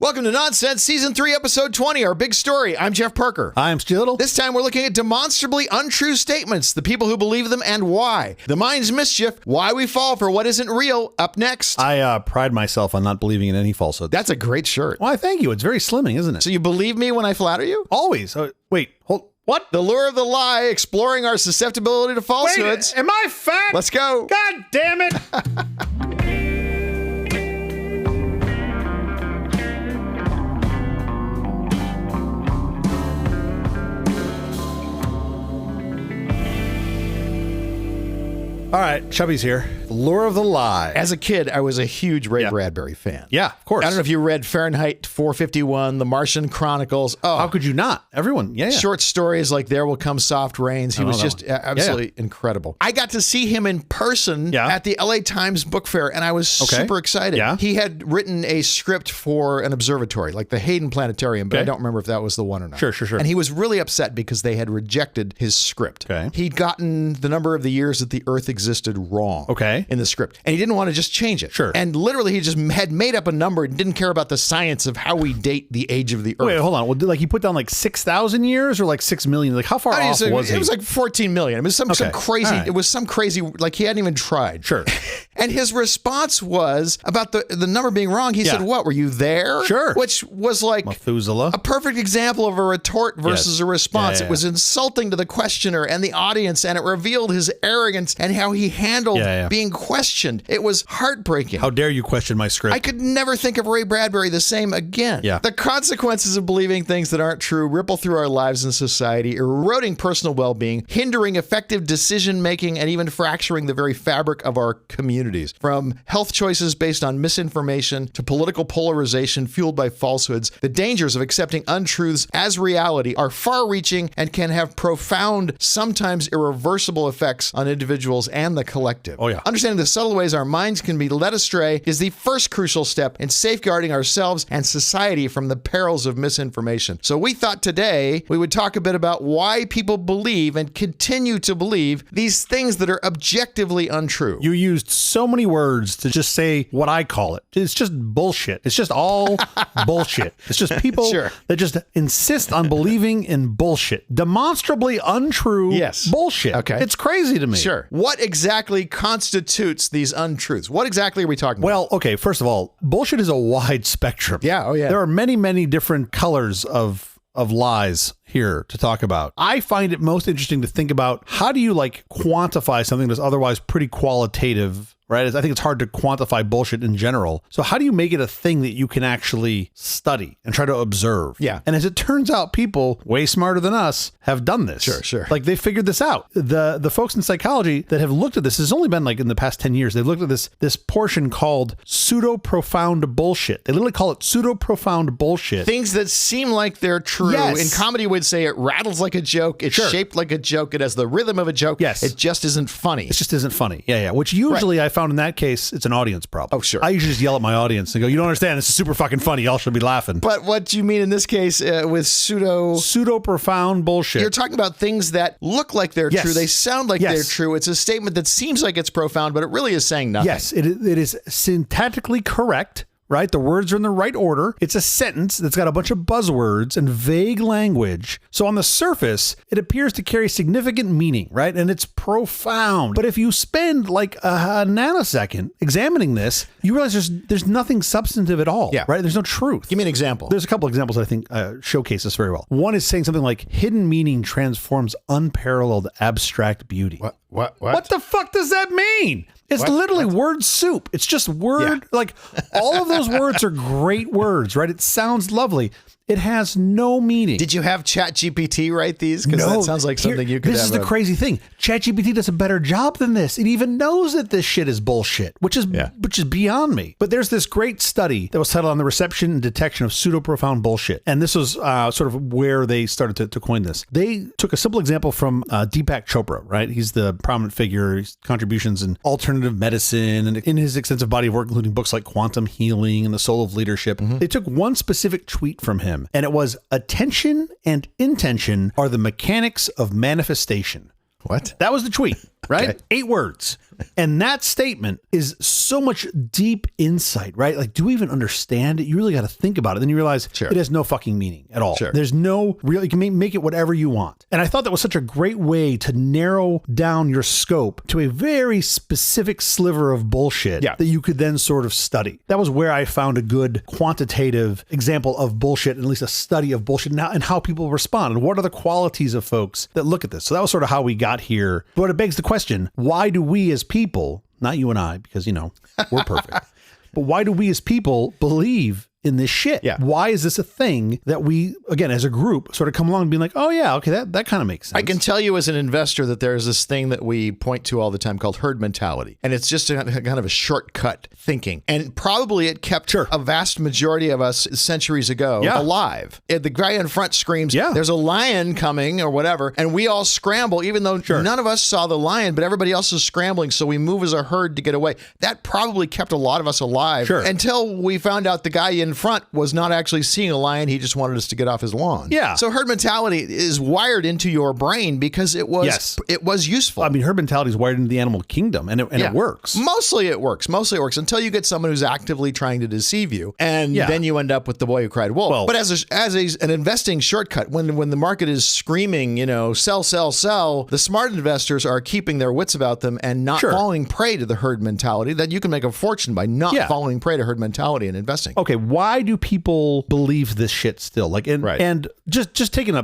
Welcome to Nonsense, Season 3, Episode 20, our big story. I'm Jeff Parker. I'm Stu Little. This time we're looking at demonstrably untrue statements, the people who believe them and why. The mind's mischief, why we fall for what isn't real, up next. I pride myself on not believing in any falsehood. That's a great shirt. Why, thank you. It's very slimming, isn't it? So you believe me when I flatter you? Always. Wait, hold. What? The lure of the lie, exploring our susceptibility to falsehoods. Wait, am I fat? Let's go. God damn it. All right, Chubby's here. The lure of the lie. As a kid, I was a huge Ray Bradbury fan. Yeah, of course. I don't know if you read Fahrenheit 451, The Martian Chronicles. Oh, how could you not? Everyone, yeah. Short stories like There Will Come Soft Rains. He was just absolutely incredible. I got to see him in person at the LA Times Book Fair, and I was super excited. Yeah. He had written a script for an observatory, like the Hayden Planetarium, but I don't remember if that was the one or not. Sure. And he was really upset because they had rejected his script. Okay. He'd gotten the number of the years that the Earth existed wrong in the script, and he didn't want to just change it. Sure. And literally, he just had made up a number and didn't care about the science of how we date the age of the Earth. Wait, hold on. Well, like he put down like 6,000 years or like 6 million? Like how far off was he? It was like 14 million. It was some crazy. Right. It was some crazy. Like he hadn't even tried. Sure. And his response was about the number being wrong. He said, "What, were you there?" Sure. Which was like Methuselah. a perfect example of a retort versus a response. Yeah. It was insulting to the questioner and the audience, and it revealed his arrogance and how he handled being questioned. It was heartbreaking. How dare you question my script? I could never think of Ray Bradbury the same again. Yeah. The consequences of believing things that aren't true ripple through our lives and society, eroding personal well-being, hindering effective decision-making, and even fracturing the very fabric of our communities. From health choices based on misinformation to political polarization fueled by falsehoods, the dangers of accepting untruths as reality are far-reaching and can have profound, sometimes irreversible effects on individuals and the collective. Oh, yeah. Understanding the subtle ways our minds can be led astray is the first crucial step in safeguarding ourselves and society from the perils of misinformation. So we thought today we would talk a bit about why people believe and continue to believe these things that are objectively untrue. You used so many words to just say what I call it. It's just bullshit. It's just all bullshit. It's just people that just insist on believing in bullshit. Demonstrably untrue bullshit. Okay. It's crazy to me. Sure. What exactly constitutes these untruths? What exactly are we talking about? Well, okay, first of all, bullshit is a wide spectrum. Yeah, oh yeah. There are many, many different colors of lies here to talk about. I find it most interesting to think about how do you like quantify something that's otherwise pretty qualitative, right? I think it's hard to quantify bullshit in general. So how do you make it a thing that you can actually study and try to observe? Yeah. And as it turns out, people way smarter than us have done this. Sure. Like they figured this out. The folks in psychology that have looked at this, has only been like in the past 10 years, they've looked at this portion called pseudo-profound bullshit. They literally call it pseudo-profound bullshit. Things that seem like they're true. Yes. In comedy, we'd say it rattles like a joke. It's shaped like a joke. It has the rhythm of a joke. Yes. It just isn't funny. It just isn't funny. Yeah. Which usually I found in that case, it's an audience problem. Oh, sure. I usually just yell at my audience and go, you don't understand. This is super fucking funny. Y'all should be laughing. But what do you mean in this case with pseudo-profound bullshit? You're talking about things that look like they're true. They sound like they're true. It's a statement that seems like it's profound, but it really is saying nothing. Yes, it is syntactically correct. Right? The words are in the right order. It's a sentence that's got a bunch of buzzwords and vague language. So on the surface, it appears to carry significant meaning, right? And it's profound. But if you spend like a nanosecond examining this, you realize there's nothing substantive at all, right? There's no truth. Give me an example. There's a couple examples that I think showcase this very well. One is saying something like, hidden meaning transforms unparalleled abstract beauty. What the fuck does that mean? It's literally word soup. It's just word, like all of those words are great words, right? It sounds lovely. It has no meaning. Did you have ChatGPT write these? Because that sounds like something you could This is the crazy thing. ChatGPT does a better job than this. It even knows that this shit is bullshit, which is beyond me. But there's this great study that was titled on the reception and detection of pseudo-profound bullshit. And this was sort of where they started to coin this. They took a simple example from Deepak Chopra, right? He's the prominent figure, his contributions in alternative medicine and in his extensive body of work, including books like Quantum Healing and The Soul of Leadership. They took one specific tweet from him, and it was, attention and intention are the mechanics of manifestation. What? That was the tweet. right? Okay. 8 words. And that statement is so much deep insight, right? Like, do we even understand it? You really got to think about it. Then you realize it has no fucking meaning at all. Sure. There's no real, you can make it whatever you want. And I thought that was such a great way to narrow down your scope to a very specific sliver of bullshit that you could then sort of study. That was where I found a good quantitative example of bullshit, at least a study of bullshit now and how people respond and what are the qualities of folks that look at this. So that was sort of how we got here. But it begs the question, why do we as people, not you and I, because, you know, we're perfect, but why do we as people believe in this shit? Yeah. Why is this a thing that we, again, as a group, sort of come along and be like, oh yeah, okay, that kind of makes sense. I can tell you as an investor that there's this thing that we point to all the time called herd mentality. And it's just a kind of a shortcut thinking. And probably it kept a vast majority of us centuries ago alive. The guy in front screams, there's a lion coming or whatever. And we all scramble, even though none of us saw the lion, but everybody else is scrambling. So we move as a herd to get away. That probably kept a lot of us alive until we found out the guy in front was not actually seeing a lion. He just wanted us to get off his lawn. Yeah. So herd mentality is wired into your brain because it was useful. I mean, herd mentality is wired into the animal kingdom, and it works. Mostly it works until you get someone who's actively trying to deceive you, and then you end up with the boy who cried wolf. Well, but as an investing shortcut, when the market is screaming, you know, sell, sell, sell, the smart investors are keeping their wits about them and not falling prey to the herd mentality. That you can make a fortune by not falling prey to herd mentality and investing. Okay, why do people believe this shit still? Like, and just taking a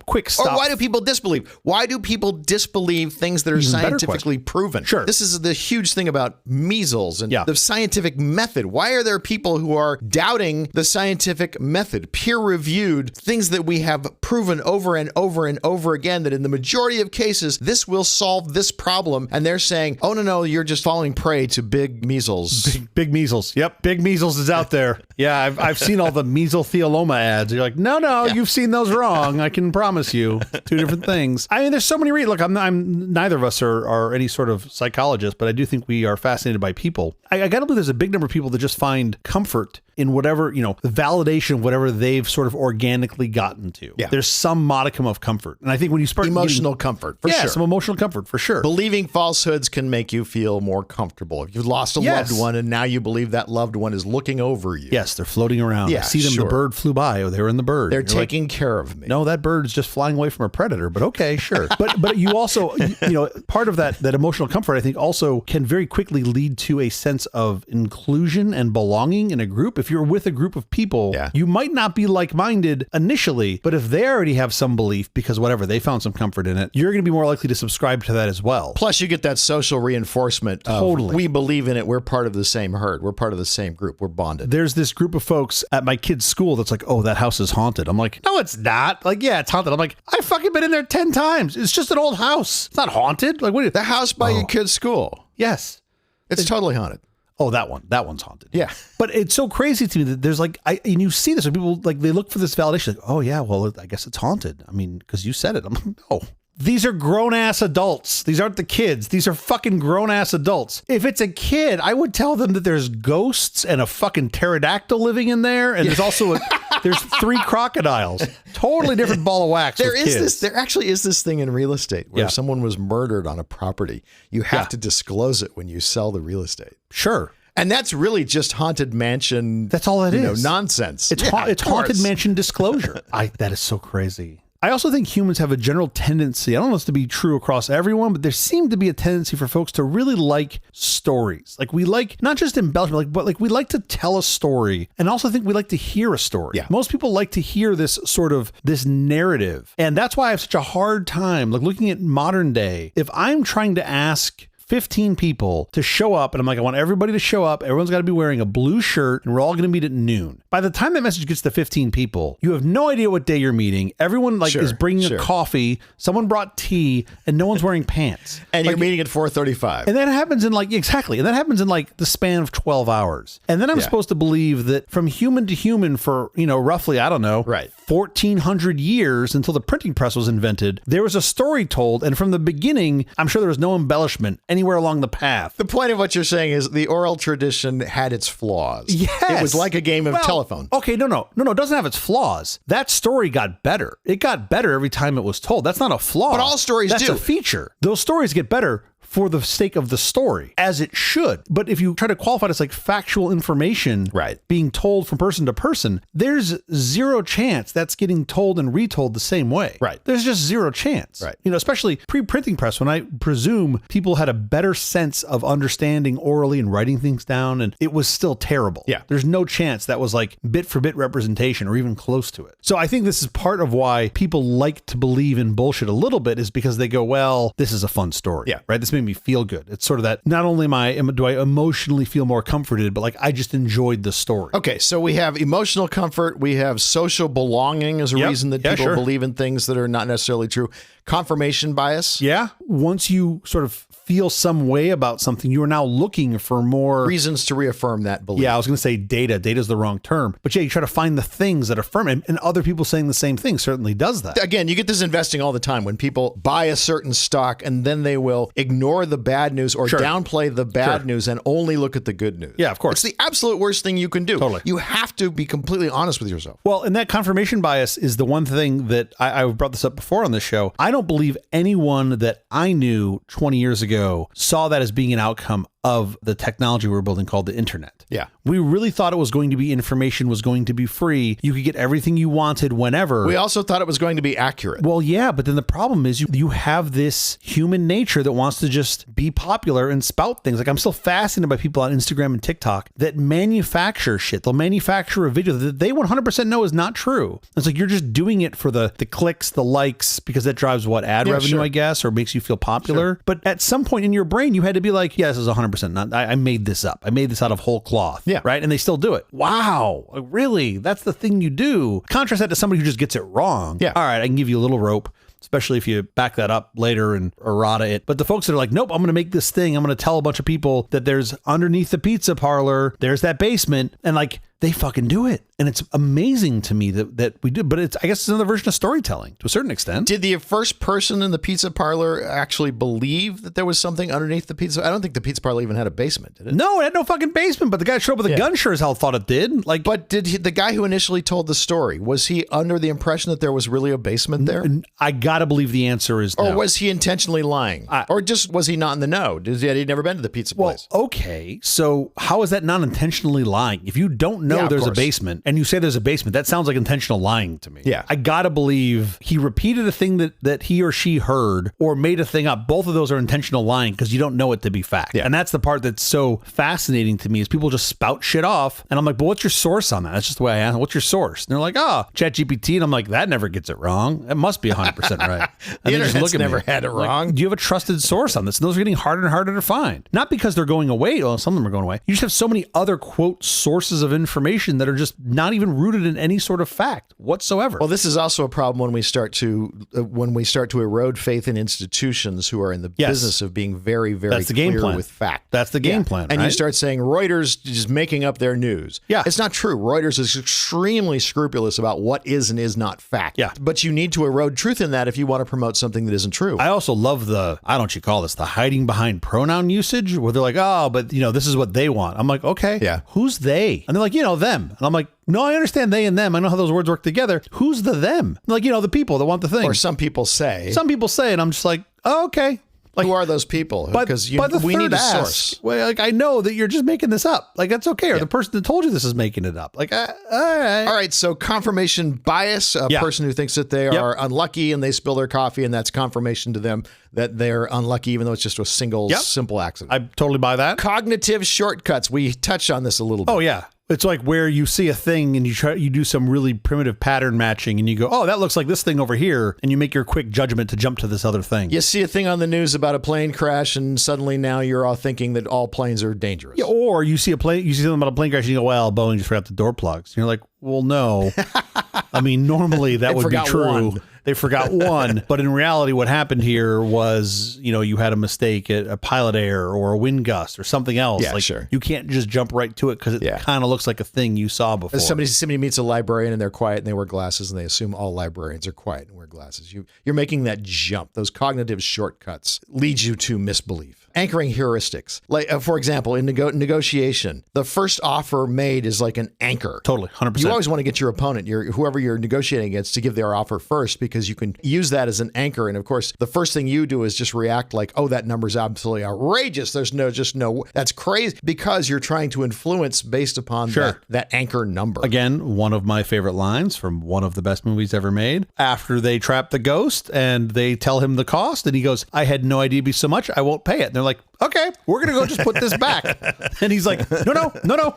quick stop. Or why do people disbelieve? Why do people disbelieve things that are scientifically proven? Sure. This is the huge thing about measles and the scientific method. Why are there people who are doubting the scientific method, peer-reviewed things that we have proven over and over and over again that in the majority of cases, this will solve this problem. And they're saying, oh, no, you're just falling prey to big measles. Big measles. Yep. Big measles is out there. Yeah. I've seen all the mesothelioma ads. You're like, no, you've seen those wrong. I can promise you. 2 different things. I mean, there's so many reasons. Look, I'm neither of us are any sort of psychologist, but I do think we are fascinated by people. I got to believe there's a big number of people that just find comfort in whatever, you know, the validation of whatever they've sort of organically gotten to. Yeah. There's some modicum of comfort. And I think when you start emotional comfort, for sure. Some emotional comfort, for sure. Believing falsehoods can make you feel more comfortable. If you've lost a loved one and now you believe that loved one is looking over you. Yes, they're floating around. Yeah, I see them, the bird flew by, or they were in the bird. They're taking care of me. No, that bird's just flying away from a predator, but okay, sure. But you also, you know, part of that emotional comfort, I think, also can very quickly lead to a sense of inclusion and belonging in a group. If you're with a group of people, you might not be like-minded initially, but if they already have some belief because whatever, they found some comfort in it, you're going to be more likely to subscribe to that as well. Plus you get that social reinforcement. Totally. We believe in it. We're part of the same herd. We're part of the same group. We're bonded. There's this group of folks at my kid's school that's like, oh, that house is haunted. I'm like, no, it's not. Like, yeah, it's haunted. I'm like, I've fucking been in there 10 times. It's just an old house. It's not haunted. Like, what is the house by your kid's school? Yes. It's totally haunted. Oh, that one's haunted. Yeah. But it's so crazy to me that there's like, and you see this when people like, they look for this validation, like, oh yeah, well, I guess it's haunted. I mean, because you said it. I'm like, no. These are grown-ass adults. These aren't the kids. These are fucking grown-ass adults. If it's a kid, I would tell them that there's ghosts and a fucking pterodactyl living in there, and there's also there's 3 crocodiles. Totally different ball of wax. There actually is this thing in real estate where if someone was murdered on a property, you have to disclose it when you sell the real estate. Sure. And that's really just haunted mansion. That's all it is. Nonsense. It's haunted mansion disclosure. That is so crazy. I also think humans have a general tendency, I don't know if it's to be true across everyone, but there seemed to be a tendency for folks to really like stories. Like we like, not just embellishment, but we like to tell a story, and also think we like to hear a story. Yeah. Most people like to hear this narrative. And that's why I have such a hard time, like looking at modern day. If I'm trying to ask 15 people to show up, and I'm like, I want everybody to show up. Everyone's got to be wearing a blue shirt, and we're all going to meet at noon. By the time that message gets to 15 people, you have no idea what day you're meeting. Everyone is bringing a coffee. Someone brought tea, and no one's wearing pants. And you're meeting at 4:35. And that happens in exactly. And that happens in the span of 12 hours. And then I'm supposed to believe that from human to human for, roughly, I don't know, 1,400 years until the printing press was invented, there was a story told. And from the beginning, I'm sure there was no embellishment anywhere along the path. The point of what you're saying is the oral tradition had its flaws. Yes. It was like a game of telephone. Okay, no, it doesn't have its flaws. That story got better. It got better every time it was told. That's not a flaw. But all stories That's do. a feature. Those stories get better for the sake of the story, as it should. But if you try to qualify it as like factual information being told from person to person, there's zero chance that's getting told and retold the same way. There's just zero chance. You know, especially pre-printing press, when I presume people had a better sense of understanding orally and writing things down, and it was still terrible. There's no chance that was like bit for bit representation or even close to it. So I think this is part of why people like to believe in bullshit a little bit, is because they go, well, this is a fun story. Right. This made me feel good. It's sort of that, not only do I emotionally feel more comforted, but like I just enjoyed the story. Okay. So we have emotional comfort. We have social belonging as a reason that people believe in things that are not necessarily true. Confirmation bias. Once you sort of feel some way about something, you are now looking for more reasons to reaffirm that belief. I was going to say data. Data is the wrong term. But you try to find the things that affirm it. And other people saying the same thing certainly does that. Again, you get this investing all the time when people buy a certain stock and then they will ignore the bad news or downplay the bad news and only look at the good news. Of course. It's the absolute worst thing you can do. Totally. You have to be completely honest with yourself. Well, and that confirmation bias is the one thing that I brought this up before on this show. I don't believe anyone that I knew 20 years ago saw that as being an outcome of the technology we're building called the internet. We really thought it was going to be information was going to be free. You could get everything you wanted whenever. We also thought it was going to be accurate. Well, but then the problem is you have this human nature that wants to just be popular and spout things. Like, I'm still fascinated by people on Instagram and TikTok that manufacture shit. They'll manufacture a video that they 100% know is not true. It's like, you're just doing it for the clicks, the likes, because that drives ad revenue, I guess, or makes you feel popular. But at some point in your brain, you had to be like, this is 100% not, I made this up. I made this out of whole cloth. Right. And they still do it. Wow. Really? That's the thing you do. Contrast that to somebody who just gets it wrong. All right. I can give you a little rope, especially if you back that up later and errata it. But the folks that are like, nope, I'm going to make this thing. I'm going to tell a bunch of people that there's underneath the pizza parlor, there's that basement. And like, they fucking do it. And it's amazing to me that we do. But I guess it's another version of storytelling to a certain extent. Did the first person in the pizza parlor actually believe that there was something underneath the pizza? I don't think the pizza parlor even had a basement, did it? No, it had no fucking basement. But the guy that showed up with a gun sure as hell thought it did. But did the guy who initially told the story, was he under the impression that there was really a basement there? I gotta believe the answer is no. Or was he intentionally lying? Or just was he not in the know? He'd never been to the pizza place. Okay. So how is that not intentionally lying? If you don't know there's a basement and you say there's a basement, that sounds like intentional lying to me. I gotta believe he repeated a thing that he or she heard or made a thing up. Both of those are intentional lying because you don't know it to be fact. And that's the part that's so fascinating to me, is people just spout shit off. And I'm like, but what's your source on that? That's just the way I ask. What's your source? And they're like, ChatGPT. And I'm like, that never gets it wrong. It must be 100% right. And the internet's never had it wrong. Do you have a trusted source on this? And those are getting harder and harder to find. Not because they're going away. Well, some of them are going away. You just have so many other, quote, sources of information that are just not even rooted in any sort of fact whatsoever. Well, this is also a problem when we start to erode faith in institutions who are in the business of being very, very That's the game clear plan. with fact. That's the game plan, And right? you start saying Reuters just making up their news. It's not true. Reuters is extremely scrupulous about what is and is not fact. But you need to erode truth in that if you want to promote something that isn't true. I also love the hiding behind pronoun usage, where they're like, but this is what they want. I'm like, okay, who's they? And they're like, them. And I'm like, no, I understand they and them. I know how those words work together. Who's the them? Like, the people that want the thing. Or some people say. And I'm just like, okay. Like, who are those people? Because we need a source. Well, I know that you're just making this up. Like, that's okay. Or the person that told you this is making it up. Like, all right. All right. So confirmation bias, a person who thinks that they are unlucky and they spill their coffee, and that's confirmation to them that they're unlucky, even though it's just a single simple accident. I totally buy that. Cognitive shortcuts. We touched on this a little bit. Oh, yeah. It's like where you see a thing and you do some really primitive pattern matching and you go, that looks like this thing over here. And you make your quick judgment to jump to this other thing. You see a thing on the news about a plane crash and suddenly now you're all thinking that all planes are dangerous. Yeah, or you see something about a plane crash and you go, Boeing just forgot the door plugs. And you're like, well, no. I mean, normally that would be true. They forgot one. But in reality, what happened here was, you had a mistake, a pilot error or a wind gust or something else. You can't just jump right to it because it kind of looks like a thing you saw before. Somebody meets a librarian and they're quiet and they wear glasses and they assume all librarians are quiet and wear glasses. You're making that jump. Those cognitive shortcuts lead you to misbelief. anchoring heuristics. Like, for example, in negotiation, the first offer made is like an anchor. Totally, 100%. You always want to get your opponent, whoever you're negotiating against, to give their offer first, because you can use that as an anchor. And of course, the first thing you do is just react like, oh, that number's absolutely outrageous. There's no, that's crazy, because you're trying to influence based upon that anchor number. Again, one of my favorite lines from one of the best movies ever made. After they trap the ghost and they tell him the cost, and he goes, I had no idea it'd be so much, I won't pay it. And they're like, okay, we're going to go just put this back. And he's like, no.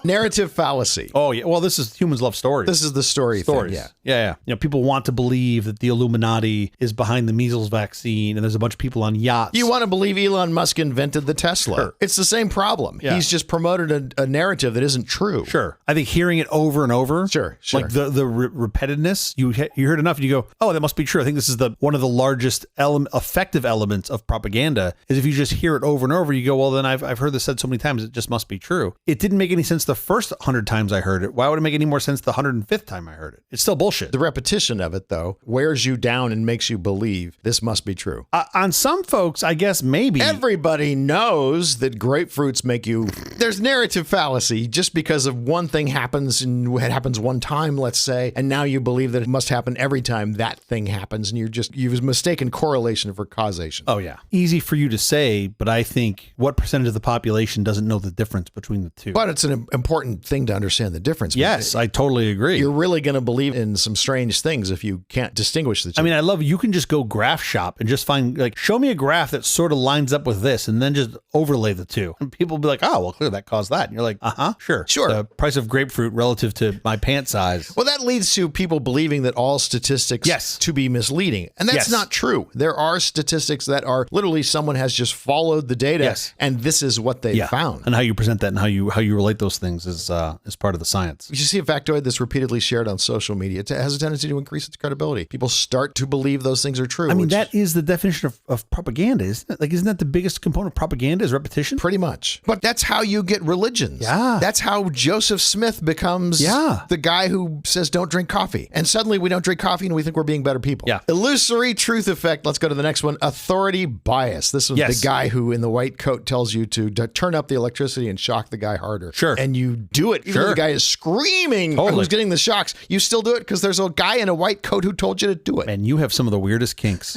Narrative fallacy. Oh, yeah. Well, this is humans love stories. This is the stories. Thing, yeah. You know, people want to believe that the Illuminati is behind the measles vaccine and there's a bunch of people on yachts. You want to believe Elon Musk invented the Tesla. Sure. It's the same problem. Yeah. He's just promoted a narrative that isn't true. Sure. I think hearing it over and over. Sure. Like the repetitiveness, you heard enough and you go, oh, that must be true. I think this is one of the largest effective elements of propaganda is if you just hear it over and over, you go, well, then I've heard this said so many times, it just must be true. It didn't make any sense the first 100 times I heard it. Why would it make any more sense the 105th time I heard it? It's still bullshit. The repetition of it, though, wears you down and makes you believe this must be true. On some folks, I guess maybe. Everybody knows that grapefruits make you... There's narrative fallacy just because of one thing happens and it happens one time, let's say, and now you believe that it must happen every time that thing happens, and you've mistaken correlation for causation. Oh, yeah. Easy for you to say, but I think what percentage of the population doesn't know the difference between the two? But it's an important thing to understand the difference. Yes, I totally agree. You're really going to believe in some strange things if you can't distinguish the two. I mean, I love you can just go graph shop and just find, like, show me a graph that sort of lines up with this and then just overlay the two. And people will be like, oh, well, clearly that caused that. And you're like, sure. The price of grapefruit relative to my pant size. Well, that leads to people believing that all statistics to be misleading. And that's not true. There are statistics that are literally someone has just followed the data and this is what they found. And how you present that and how you relate those things is part of the science. You see a factoid that's repeatedly shared on social media. It has a tendency to increase its credibility. People start to believe those things are true. I mean, that is the definition of propaganda, isn't it? Like, isn't that the biggest component of propaganda is repetition? Pretty much. But that's how you get religions. Yeah. That's how Joseph Smith becomes the guy who says don't drink coffee. And suddenly we don't drink coffee and we think we're being better people. Yeah. Illusory truth effect. Let's go to the next one. Authority bias. This was the guy who in the white coat tells you to turn up the electricity and shock the guy harder. Sure. And you do it. Even though the guy is screaming who's getting the shocks. You still do it because there's a guy in a white coat who told you to do it. And you have some of the weirdest kinks.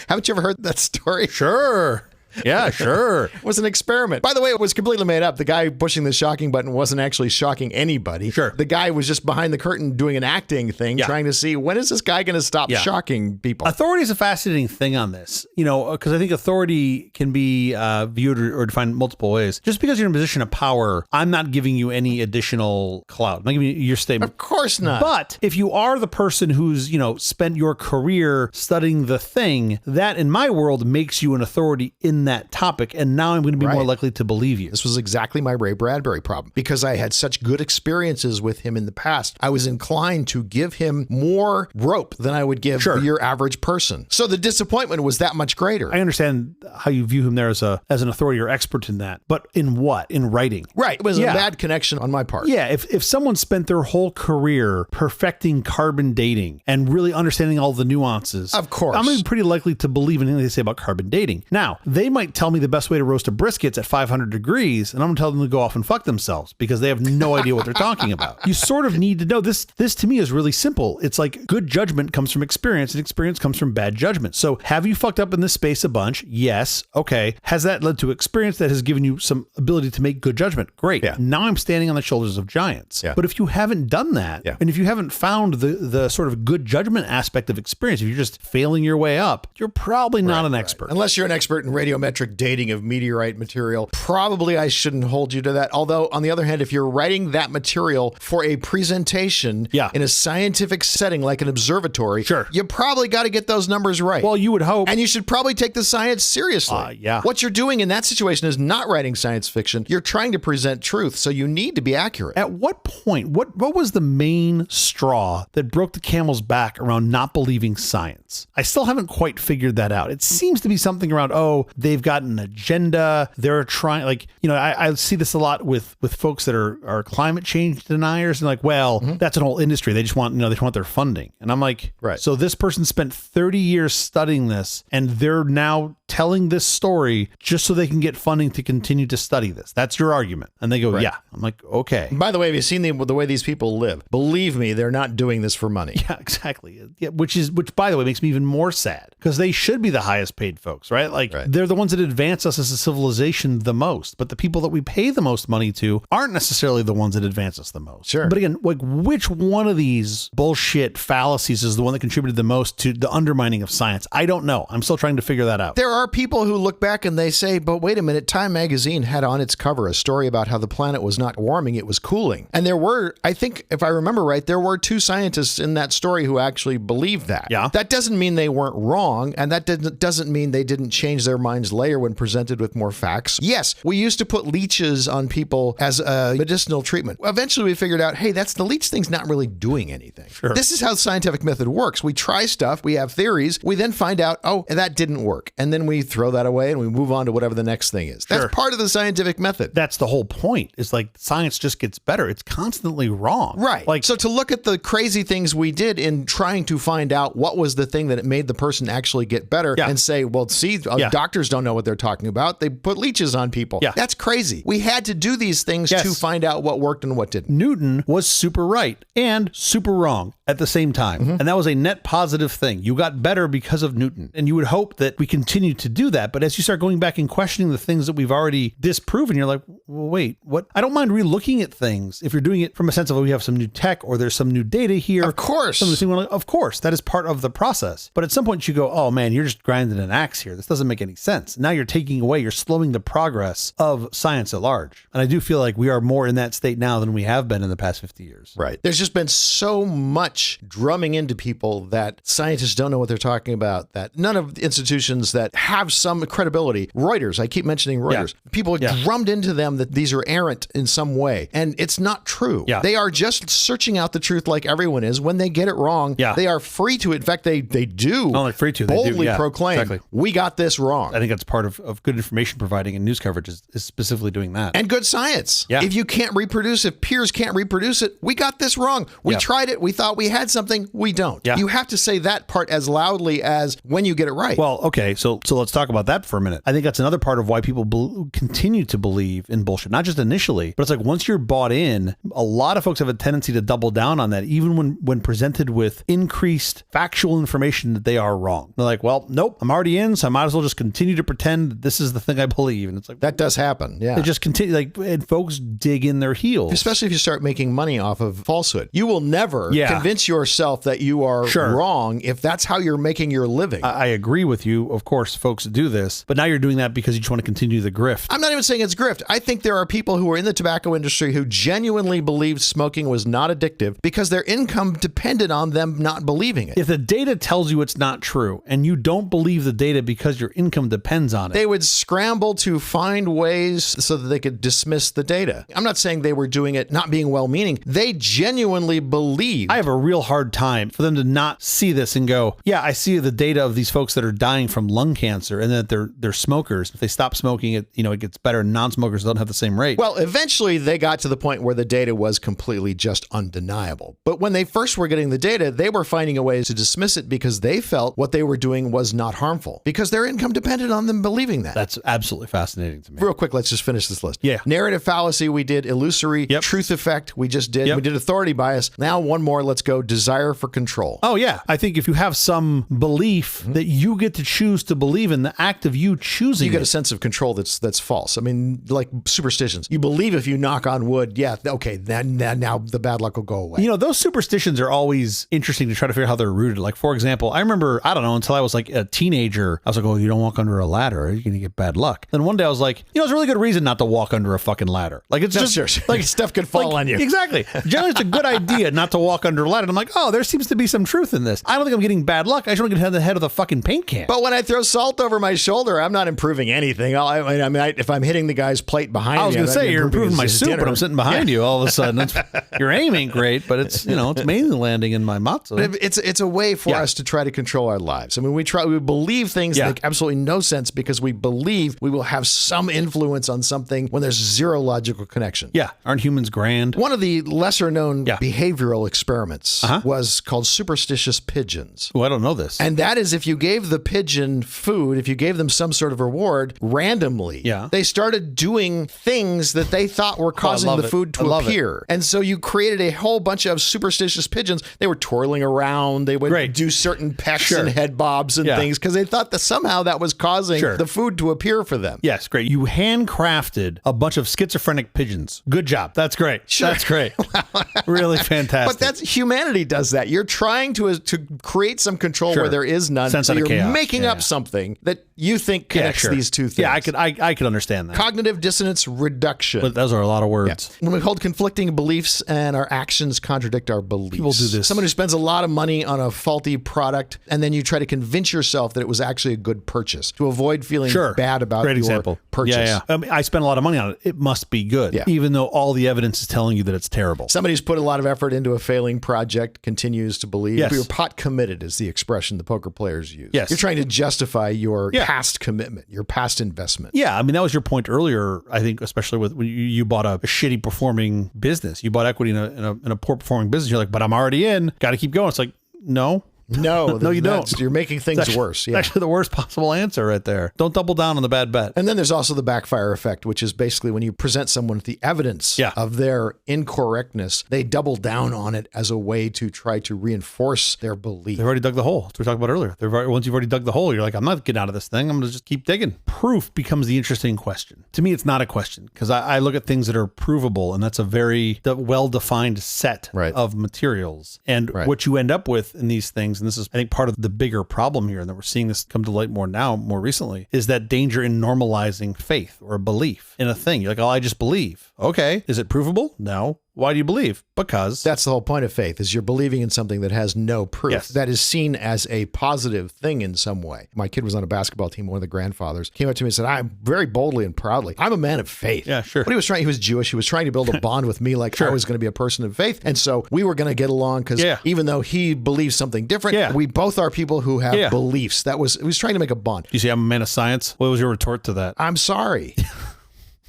Haven't you ever heard that story? Sure. Yeah, sure. It was an experiment. By the way, it was completely made up. The guy pushing the shocking button wasn't actually shocking anybody. Sure. The guy was just behind the curtain doing an acting thing, trying to see when is this guy going to stop shocking people. Authority is a fascinating thing on this, because I think authority can be viewed or defined multiple ways. Just because you're in a position of power, I'm not giving you any additional clout. I'm not giving you your statement. Of course not. But if you are the person who's, spent your career studying the thing, that in my world makes you an authority in that topic, and now I'm going to be more likely to believe you. This was exactly my Ray Bradbury problem. Because I had such good experiences with him in the past, I was inclined to give him more rope than I would give your average person. So the disappointment was that much greater. I understand how you view him there as an authority or expert in that, but in what? In writing. Right. It was a bad connection on my part. Yeah. If someone spent their whole career perfecting carbon dating and really understanding all the nuances, of course, I'm going to be pretty likely to believe anything they say about carbon dating. Now, they might tell me the best way to roast a brisket's at 500 degrees, and I'm going to tell them to go off and fuck themselves because they have no idea what they're talking about. You sort of need to know this. This to me is really simple. It's like good judgment comes from experience, and experience comes from bad judgment. So have you fucked up in this space a bunch? Yes. Okay. Has that led to experience that has given you some ability to make good judgment? Great. Yeah. Now I'm standing on the shoulders of giants. Yeah. But if you haven't done that, and if you haven't found the sort of good judgment aspect of experience, if you're just failing your way up, you're probably not an expert. Unless you're an expert in radiometric dating of meteorite material, probably I shouldn't hold you to that. Although, on the other hand, if you're writing that material for a presentation in a scientific setting like an observatory, you probably got to get those numbers right. Well, you would hope. And you should probably take the science seriously. What you're doing in that situation is not writing science fiction. You're trying to present truth, so you need to be accurate. At what point, what was the main straw that broke the camel's back around not believing science? I still haven't quite figured that out. It seems to be something around, they've got an agenda. They're trying, I see this a lot with folks that are climate change deniers, and that's an whole industry. They just want, they want their funding. And I'm like, so this person spent 30 years studying this, and they're now telling this story just so they can get funding to continue to study this. That's your argument. And they go, yeah. I'm like, okay. By the way, have you seen the way these people live? Believe me, they're not doing this for money. Yeah, exactly. Yeah, which by the way, makes me even more sad because they should be the highest paid folks, right? Like they're the ones that advance us as a civilization the most, but the people that we pay the most money to aren't necessarily the ones that advance us the most. Sure. But again, like which one of these bullshit fallacies is the one that contributed the most to the undermining of science? I don't know. I'm still trying to figure that out. There are people who look back and they say, but wait a minute, Time magazine had on its cover a story about how the planet was not warming, it was cooling. And there were, I think, if I remember right, there were 2 scientists in that story who actually believed that. Yeah. That doesn't mean they weren't wrong, and that doesn't mean they didn't change their minds later when presented with more facts. Yes, we used to put leeches on people as a medicinal treatment. Eventually we figured out, hey, the leech thing's not really doing anything. Sure. This is how the scientific method works. We try stuff, we have theories, we then find out, oh, that didn't work. And then we throw that away and we move on to whatever the next thing is. That's part of the scientific method. That's the whole point. Is like science just gets better. It's constantly wrong. Right. Like, so to look at the crazy things we did in trying to find out what was the thing that made the person actually get better and say, well, see, doctors don't know what they're talking about. They put leeches on people. Yeah. That's crazy. We had to do these things to find out what worked and what didn't. Newton was super right and super wrong at the same time. And that was a net positive thing. You got better because of Newton. And you would hope that we continue to do that. But as you start going back and questioning the things that we've already disproven, you're like, well, wait, what? I don't mind relooking at things if you're doing it from a sense of, we have some new tech or there's some new data here. Of course. Of course, that is part of the process. But at some point you go, oh man, you're just grinding an axe here. This doesn't make any sense. Now you're slowing the progress of science at large. And I do feel like we are more in that state now than we have been in the past 50 years. Right. There's just been so much drumming into people that scientists don't know what they're talking about, that none of the institutions that have some credibility, Reuters, I keep mentioning Reuters, people drummed into them that these are errant in some way. And it's not true. Yeah. They are just searching out the truth like everyone is. When they get it wrong, they are free to. In fact, they do not only free to, boldly they do, proclaim, we got this wrong. I think that's part of good information providing and news coverage is specifically doing that. And good science. Yeah. If you can't reproduce, if peers can't reproduce it, we got this wrong. We tried it. We thought we had something. We don't. Yeah. You have to say that part as loudly as when you get it right. Well, okay. So let's talk about that for a minute. I think that's another part of why people continue to believe in bullshit, not just initially, but it's like once you're bought in, a lot of folks have a tendency to double down on that, even when presented with increased factual information that they are wrong. They're like, well, nope, I'm already in, so I might as well just continue to pretend that this is the thing I believe. And it's like, that does happen. Yeah. They just continue, and folks dig in their heels. Especially if you start making money off of falsehood. You will never convince yourself that you are wrong if that's how you're making your living. I agree with you. Of course, folks do this, but now you're doing that because you just want to continue the grift. I'm not even saying it's grift. I think there are people who are in the tobacco industry who genuinely believed smoking was not addictive because their income depended on them not believing it. If the data tells you it's not true and you don't believe the data because your income depends on it, they would scramble to find ways so that they could dismiss the data. I'm not saying they were doing it not being well-meaning. They genuinely believed. I have a real hard time for them to not see this and go, yeah, I see the data of these folks that are dying from lung cancer and that they're smokers. If they stop smoking, it gets better. Non-smokers don't have the same rate. Well, eventually they got to the point where the data was completely just undeniable. But when they first were getting the data, they were finding a way to dismiss it because they felt what they were doing was not harmful because their income depended on them believing that. That's absolutely fascinating to me. Real quick, let's just finish this list. Yeah. Narrative fallacy, we did. Illusory. Truth effect, we just did. We did authority bias. Now one more, let's go. Desire for control. Oh, yeah. I think if you have some belief that you get to choose to believe in, the act of you choosing, you get a sense of control that's false. I mean, like superstitions. You believe if you knock on wood, okay, then now the bad luck will go away. Those superstitions are always interesting to try to figure out how they're rooted. Like, for example, I remember, I don't know, until I was like a teenager, I was like, oh, you don't walk under a ladder, you're going to get bad luck. Then one day I was like, it's a really good reason not to walk under a fucking ladder. Like, it's just like stuff could fall on you. Exactly. Generally, it's a good idea not to walk under a ladder. And I'm like, oh, there seems to be some truth in this. I don't think I'm getting bad luck. I just want to get the head of the fucking paint can. But when I throw salt over my shoulder, I'm not improving anything. If I'm hitting the guy's plate behind me, I was going to say, you're improving my soup, but I'm sitting behind you all of a sudden. Your aim ain't great, but it's mainly landing in my matzo. It's a way for us to try to control our lives. I mean, we believe things that make absolutely no sense because we believe we will have some influence on something when there's zero logical connection. Yeah. Aren't humans grand? One of the lesser known behavioral experiments was called superstitious pigeons. Oh, I don't know this. And that is if you gave the pigeon food food, if you gave them some sort of reward randomly, they started doing things that they thought were causing the food to appear. And so you created a whole bunch of superstitious pigeons. They were twirling around. They would do certain pecks and head bobs and things because they thought that somehow that was causing the food to appear for them. Yes, great. You handcrafted a bunch of schizophrenic pigeons. Good job. That's great. Sure. That's great. Really fantastic. But that's humanity does that. You're trying to create some control where there is none. Sense so out of you're chaos. making up something that you think connects these two things. Yeah, I could understand that. Cognitive dissonance reduction. But those are a lot of words. When we hold conflicting beliefs and our actions contradict our beliefs. People do this. Someone who spends a lot of money on a faulty product and then you try to convince yourself that it was actually a good purchase to avoid feeling bad about your purchase. I spent a lot of money on it. It must be good, even though all the evidence is telling you that it's terrible. Somebody who's put a lot of effort into a failing project continues to believe. Yes. You're pot committed is the expression the poker players use. Yes. You're trying to justify your past commitment, your past investment. Yeah, I mean, that was your point earlier, I think, especially with when you bought a shitty performing business. You bought equity in a poor performing business. You're like, but I'm already in. Got to keep going. It's like, no. No, no, you don't. You're making things worse. It's actually the worst possible answer right there. Don't double down on the bad bet. And then there's also the backfire effect, which is basically when you present someone with the evidence of their incorrectness, they double down on it as a way to try to reinforce their belief. They've already dug the hole. That's what we talked about earlier. Once you've already dug the hole, you're like, I'm not getting out of this thing. I'm going to just keep digging. Proof becomes the interesting question. To me, it's not a question because I look at things that are provable, and that's a very well-defined set of materials. And what you end up with in these things, and this is, I think, part of the bigger problem here, and that we're seeing this come to light more recently, is that danger in normalizing faith or belief in a thing. You're like, oh, I just believe. Okay. Is it provable? No. Why do you believe? Because that's the whole point of faith, is you're believing in something that has no proof, that is seen as a positive thing in some way. My kid was on a basketball team. One of the grandfathers came up to me and said, I'm very boldly and proudly, I'm a man of faith. Yeah, sure. But he was Jewish. He was trying to build a bond with me like I was going to be a person of faith. And so we were going to get along because even though he believes something different, we both are people who have beliefs. He was trying to make a bond. You see, I'm a man of science. What was your retort to that? I'm sorry.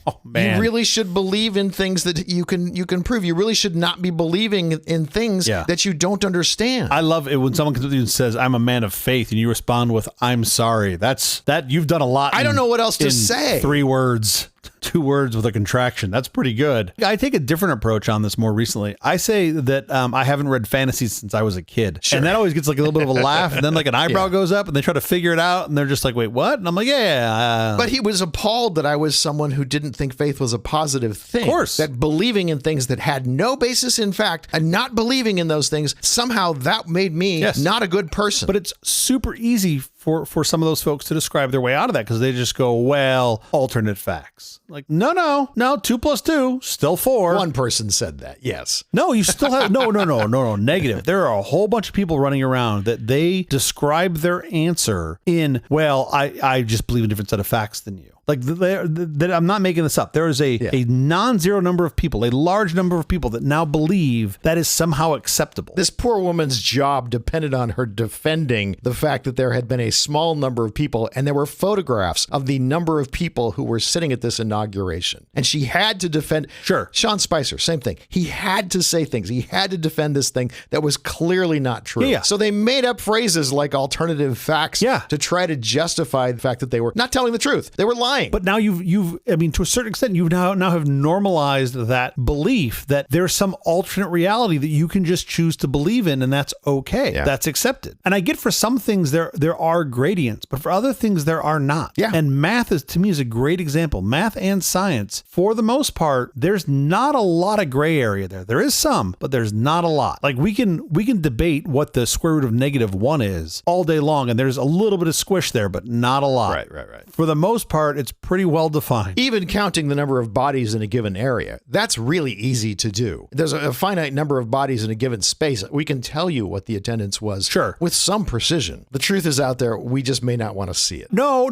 Oh, man. You really should believe in things that you can prove. You really should not be believing in things that you don't understand. I love it when someone comes up to you and says, I'm a man of faith, and you respond with, I'm sorry. That you've done a lot. I don't know what else to say. 3 words. 2 words with a contraction. That's pretty good. I take a different approach on this more recently. I say that I haven't read fantasies since I was a kid. Sure. And that always gets like a little bit of a laugh, and then like an eyebrow goes up, and they try to figure it out, and they're just like, wait, what? And I'm like, But he was appalled that I was someone who didn't think faith was a positive thing. Of course. That believing in things that had no basis in fact, and not believing in those things, somehow that made me not a good person. But it's super easy for some of those folks to describe their way out of that because they just go, well, alternate facts. Like, no, 2 + 2, still 4. One person said that, yes. No, you still have, no, negative. There are a whole bunch of people running around that they describe their answer in, well, I just believe in a different set of facts than you. Like, I'm not making this up. There is a non-zero number of people, a large number of people that now believe that is somehow acceptable. This poor woman's job depended on her defending the fact that there had been a small number of people, and there were photographs of the number of people who were sitting at this inauguration. And she had to defend. Sure. Sean Spicer, same thing. He had to say things. He had to defend this thing that was clearly not true. Yeah. So they made up phrases like alternative facts to try to justify the fact that they were not telling the truth. They were lying. But now you've I mean, to a certain extent, you now have normalized that belief that there's some alternate reality that you can just choose to believe in, and that's okay. Yeah. That's accepted. And I get for some things there are gradients, but for other things there are not. Yeah. And math to me is a great example. Math and science, for the most part, there's not a lot of gray area there. There is some, but there's not a lot. Like we can debate what the square root of -1 is all day long, and there's a little bit of squish there, but not a lot. Right. For the most part, it's pretty well defined. Even counting the number of bodies in a given area, that's really easy to do. There's a finite number of bodies in a given space. We can tell you what the attendance was with some precision. The truth is out there. We just may not want to see it. No.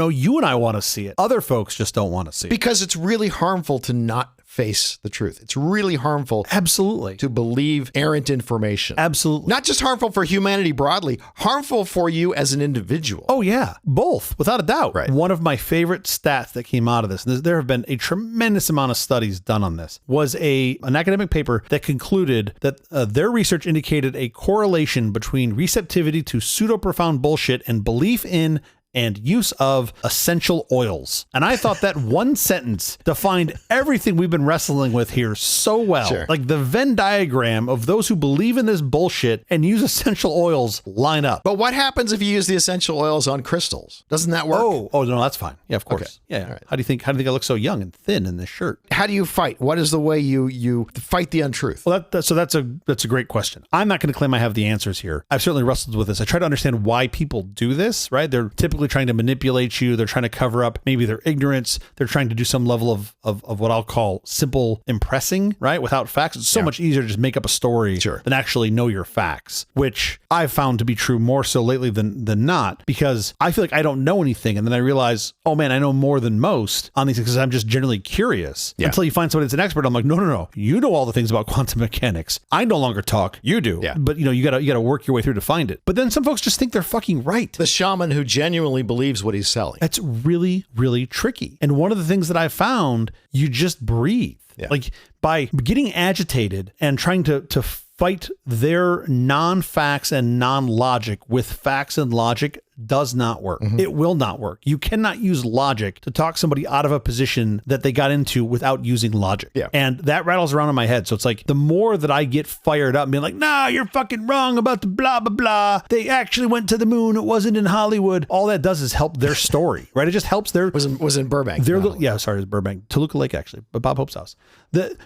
You and I want to see it. Other folks just don't want to see it. Because it's really harmful to not face the truth. It's really harmful. Absolutely. To believe errant information. Absolutely. Not just harmful for humanity broadly, harmful for you as an individual. Oh, yeah. Both, without a doubt. Right. One of my favorite stats that came out of this, and there have been a tremendous amount of studies done on this, was an academic paper that concluded that their research indicated a correlation between receptivity to pseudo-profound bullshit and belief in and use of essential oils. And I thought that one sentence defined everything we've been wrestling with here so well. Sure. Like the Venn diagram of those who believe in this bullshit and use essential oils line up. But what happens if you use the essential oils on crystals? Doesn't that work? Oh no, that's fine. Yeah, of course. Okay. Yeah. Right. How do you think I look so young and thin in this shirt? How do you fight? What is the way you fight the untruth? Well, that's a great question. I'm not going to claim I have the answers here. I've certainly wrestled with this. I try to understand why people do this, right? They're typically trying to manipulate you. They're trying to cover up maybe their ignorance. They're trying to do some level of what I'll call simple impressing, right? Without facts. It's so much easier to just make up a story than actually know your facts, which I've found to be true more so lately than not, because I feel like I don't know anything. And then I realize, oh man, I know more than most on these because I'm just generally curious. Yeah. Until you find somebody that's an expert. I'm like, no. You know all the things about quantum mechanics. I no longer talk. You do. Yeah. But you gotta work your way through to find it. But then some folks just think they're fucking right. The shaman who genuinely believes what he's selling. That's really, really tricky. And one of the things that I found, you just breathe. Yeah. Like by getting agitated and trying to fight their non-facts and non-logic with facts and logic does not work. It will not work. You cannot use logic to talk somebody out of a position that they got into without using logic. Yeah. And that rattles around in my head. So it's like the more that I get fired up and being like, nah, you're fucking wrong about the blah, blah, blah. They actually went to the moon. It wasn't in Hollywood. All that does is help their story, right? It just helps their... was in Burbank. It was Burbank. Toluca Lake, actually, but Bob Hope's house.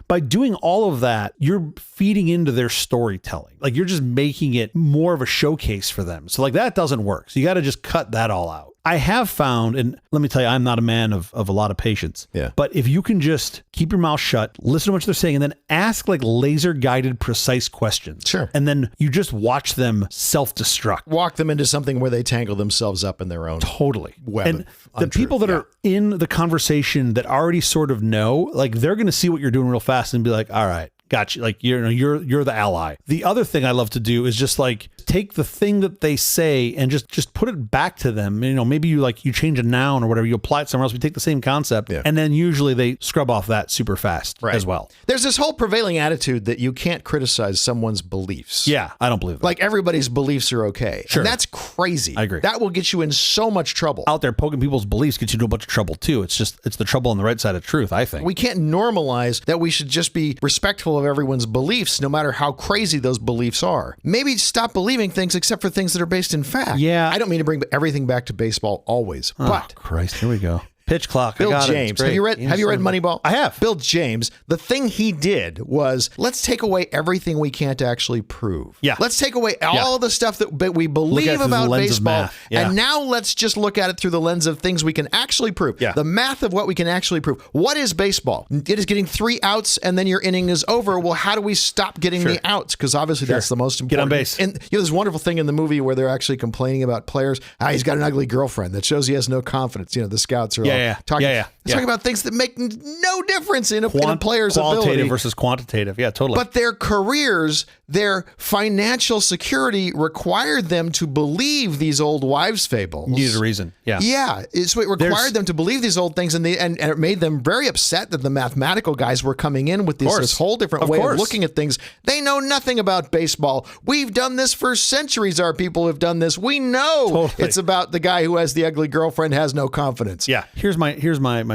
By doing all of that, you're feeding into their storytelling. Like you're just making it more of a showcase for them. So like that doesn't work. So you got to just cut that all out. I have found, and let me tell you, I'm not a man of a lot of patience. Yeah. But if you can just keep your mouth shut, listen to what they're saying, and then ask like laser guided, precise questions. Sure. And then you just watch them self-destruct. Walk them into something where they tangle themselves up in their own Totally. web. And the people that are in the conversation that already sort of know, like they're going to see what you're doing real fast and be like, all right, got you. Like, you're the ally. The other thing I love to do is just like take the thing that they say and just put it back to them. You know, maybe you change a noun or whatever, you apply it somewhere else. We take the same concept and then usually they scrub off that super fast as well. There's this whole prevailing attitude that you can't criticize someone's beliefs. Yeah, I don't believe that. Like everybody's beliefs are okay. Sure. And that's crazy. I agree. That will get you in so much trouble. Out there poking people's beliefs gets you into a bunch of trouble too. It's the trouble on the right side of truth, I think. We can't normalize that we should just be respectful of everyone's beliefs, no matter how crazy those beliefs are. Maybe stop believing things except for things that are based in fact. Yeah. I don't mean to bring everything back to baseball always, but Christ, here we go. Pitch clock. Bill I got James. It. Have you read Moneyball? I have. Bill James, the thing he did was, let's take away everything we can't actually prove. Yeah. Let's take away all the stuff that we believe about baseball. And now let's just look at it through the lens of things we can actually prove. Yeah. The math of what we can actually prove. What is baseball? It is getting 3 outs and then your inning is over. Well, how do we stop getting the outs? Because obviously that's the most important. Get on base. And this wonderful thing in the movie where they're actually complaining about players. He's got an ugly girlfriend. That shows he has no confidence. The scouts are all talking. Talking about things that make no difference in a player's ability. Qualitative versus quantitative. Yeah, totally. But their careers, their financial security required them to believe these old wives' fables. Needed a reason. Yeah. Yeah. So it required them to believe these old things, and it made them very upset that the mathematical guys were coming in with this whole different way of looking at things. They know nothing about baseball. We've done this for centuries. Our people have done this. We know it's about the guy who has the ugly girlfriend, has no confidence. Yeah. Here's my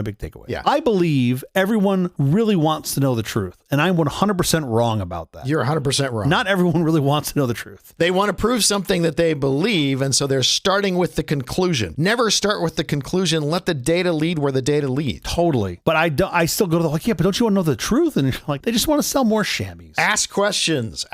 big takeaway. Yeah. I believe everyone really wants to know the truth, and I'm 100% wrong about that. You're 100% wrong. Not everyone really wants to know the truth. They want to prove something that they believe, and so they're starting with the conclusion. Never start with the conclusion. Let the data lead where the data leads. Totally. But I still go to but don't you want to know the truth? And you're like, they just want to sell more chamois. Ask questions.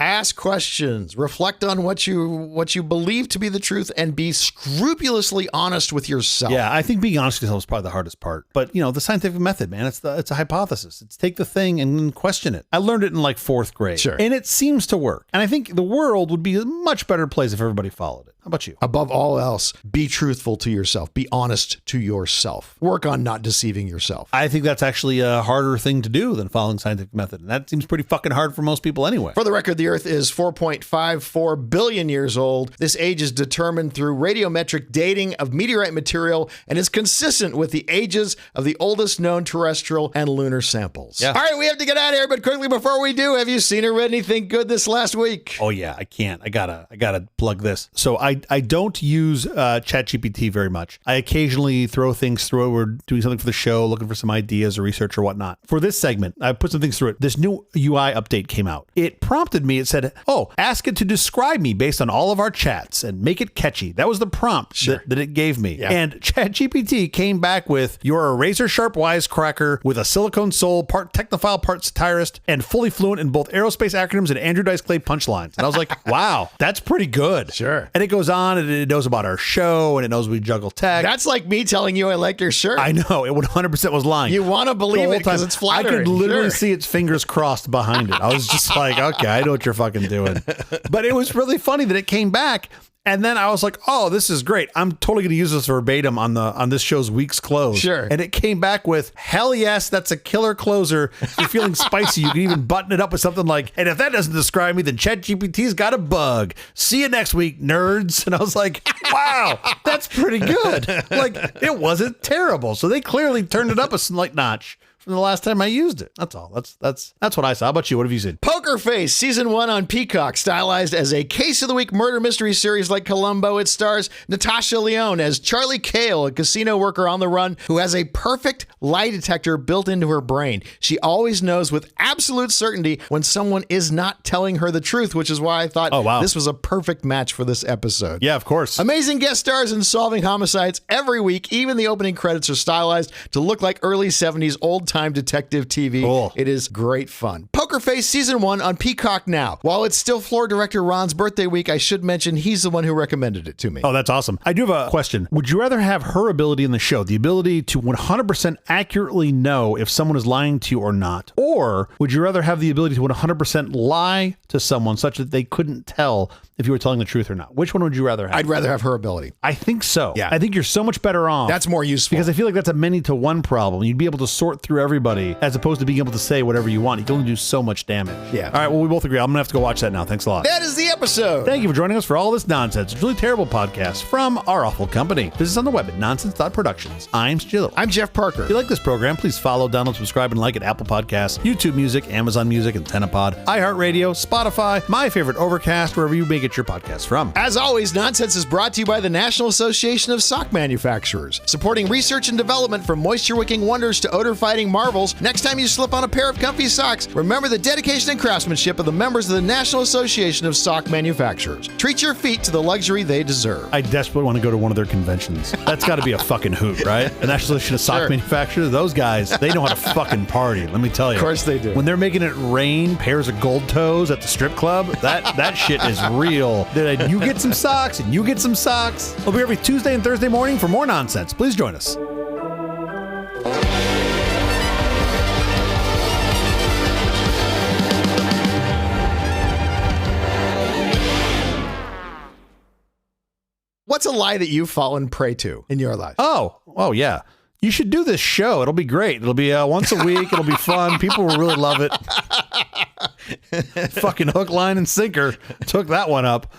Reflect on what you believe to be the truth, and be scrupulously honest with yourself. Yeah, I think being honest with yourself is probably the hardest part. But the scientific method, man, it's a hypothesis. It's take the thing and then question it. I learned it in like 4th grade. Sure. And it seems to work. And I think the world would be a much better place if everybody followed it. How about you? Above all else, be truthful to yourself. Be honest to yourself. Work on not deceiving yourself. I think that's actually a harder thing to do than following scientific method. And that seems pretty fucking hard for most people anyway. For the record, the Earth is 4.54 billion years old. This age is determined through radiometric dating of meteorite material and is consistent with the ages of the oldest known terrestrial and lunar samples. Yeah. All right, we have to get out of here, but quickly before we do, have you seen or read anything good this last week? Oh yeah, I can't. I gotta plug this. So I I don't use ChatGPT very much. I occasionally throw things through it. We're doing something for the show, looking for some ideas or research or whatnot. For this segment, I put some things through it. This new UI update came out. It prompted me. It said, ask it to describe me based on all of our chats and make it catchy. That was the prompt that it gave me. Yeah. And ChatGPT came back with, you're a razor-sharp wisecracker with a silicone soul, part technophile, part satirist, and fully fluent in both aerospace acronyms and Andrew Dice Clay punchlines. And I was like, wow, that's pretty good. Sure. And it goes on, and it knows about our show, and it knows we juggle tech. That's like me telling you I like your shirt. I know. It 100% was lying. You want to believe it because it's flattering. I could literally see its fingers crossed behind it. I was just like, okay, I know what you're fucking doing. But it was really funny that it came back. And then I was like, oh, this is great. I'm totally going to use this verbatim on this show's week's close. Sure. And it came back with, hell yes, that's a killer closer. If you're feeling spicy, you can even button it up with something like, and if that doesn't describe me, then ChatGPT's got a bug. See you next week, nerds. And I was like, wow, that's pretty good. Like, it wasn't terrible. So they clearly turned it up a slight notch from the last time I used it. That's all. That's what I saw. How about you? What have you seen? Poker Face, season 1 on Peacock, stylized as a case of the week murder mystery series like Columbo. It stars Natasha Lyonne as Charlie Cale, a casino worker on the run who has a perfect lie detector built into her brain. She always knows with absolute certainty when someone is not telling her the truth, which is why I thought this was a perfect match for this episode. Yeah, of course. Amazing guest stars in solving homicides every week. Even the opening credits are stylized to look like early 70s old-time detective TV. Cool. It is great fun. Poker Face season 1 on Peacock now. While it's still floor director Ron's birthday week, I should mention he's the one who recommended it to me. Oh, that's awesome. I do have a question. Would you rather have her ability in the show, the ability to 100% accurately know if someone is lying to you or not? Or would you rather have the ability to 100% lie to someone such that they couldn't tell if you were telling the truth or not? Which one would you rather have? I'd rather have her ability. I think so. Yeah. I think you're so much better off. That's more useful. Because I feel like that's a many to one problem. You'd be able to sort through everybody as opposed to being able to say whatever you want. You can only do so much damage. Yeah. All right, well, we both agree. I'm going to have to go watch that now. Thanks a lot. That is the episode. Thank you for joining us for all this nonsense. It's really terrible podcast from our awful company. Visit us on the web at nonsense.productions. I'm Jill. I'm Jeff Parker. If you like this program, please follow, download, subscribe, and like at Apple Podcasts, YouTube Music, Amazon Music, AntennaPod, iHeartRadio, Spotify, my favorite Overcast, wherever you may get your podcasts from. As always, Nonsense is brought to you by the National Association of Sock Manufacturers, supporting research and development from moisture-wicking wonders to odor-fighting marvels. Next time you slip on a pair of comfy socks, remember the dedication and craftsmanship of the members of the National Association of Sock Manufacturers. Treat your feet to the luxury they deserve. I desperately want to go to one of their conventions. That's got to be a fucking hoot, right? The National Association of Sock Manufacturers, those guys, they know how to fucking party, let me tell you. Of course they do. When they're making it rain pairs of gold toes at the strip club, that shit is real. You get some socks and you get some socks. We'll be here every Tuesday and Thursday morning for more nonsense. Please join us. What's a lie that you've fallen prey to in your life? Oh yeah. You should do this show. It'll be great. It'll be once a week. It'll be fun. People will really love it. Fucking hook, line, and sinker. Took that one up.